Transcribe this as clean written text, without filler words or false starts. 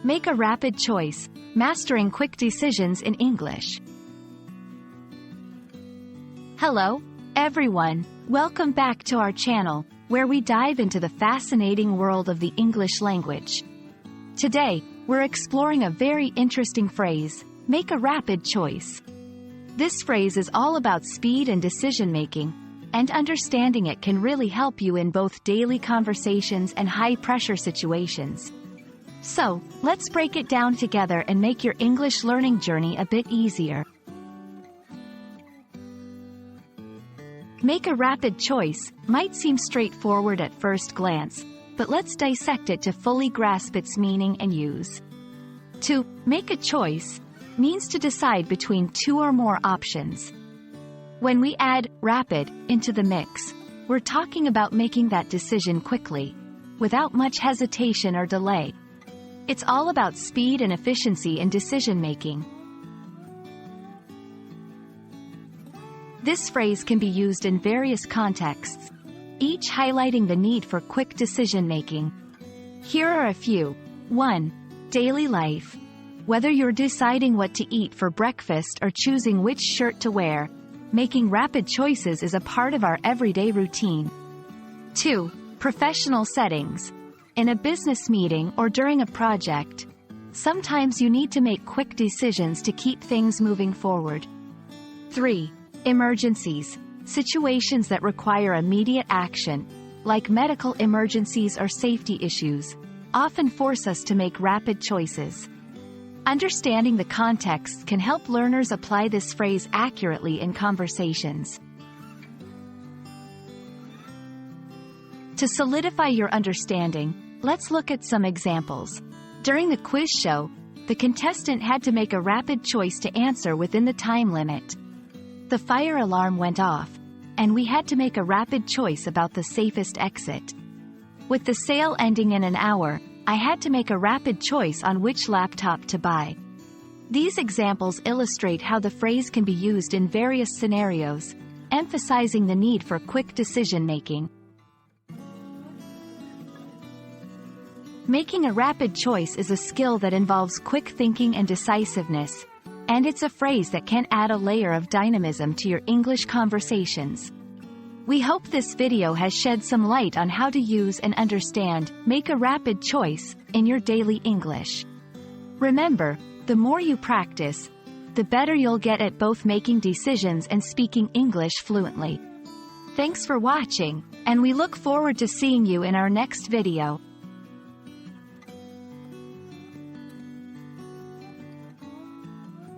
Make a rapid choice, mastering quick decisions in English. Hello, everyone. Welcome back to our channel, where we dive into the fascinating world of the English language. Today, we're exploring a very interesting phrase, make a rapid choice. This phrase is all about speed and decision-making, and understanding it can really help you in both daily conversations and high-pressure situations. So, let's break it down together and make your English learning journey a bit easier. Make a rapid choice might seem straightforward at first glance, but let's dissect it to fully grasp its meaning and use. To make a choice means to decide between two or more options. When we add rapid into the mix, we're talking about making that decision quickly, without much hesitation or delay. It's all about speed and efficiency in decision-making. This phrase can be used in various contexts, each highlighting the need for quick decision-making. Here are a few. 1. Daily life. Whether you're deciding what to eat for breakfast or choosing which shirt to wear, making rapid choices is a part of our everyday routine. 2. Professional settings. In a business meeting or during a project, sometimes you need to make quick decisions to keep things moving forward. 3. Emergencies. Situations that require immediate action, like medical emergencies or safety issues, often force us to make rapid choices. Understanding the context can help learners apply this phrase accurately in conversations. To solidify your understanding, let's look at some examples. During the quiz show, the contestant had to make a rapid choice to answer within the time limit. The fire alarm went off, and we had to make a rapid choice about the safest exit. With the sale ending in an hour, I had to make a rapid choice on which laptop to buy. These examples illustrate how the phrase can be used in various scenarios, emphasizing the need for quick decision-making. Making a rapid choice is a skill that involves quick thinking and decisiveness, and it's a phrase that can add a layer of dynamism to your English conversations. We hope this video has shed some light on how to use and understand make a rapid choice in your daily English. Remember, the more you practice, the better you'll get at both making decisions and speaking English fluently. Thanks for watching, and we look forward to seeing you in our next video.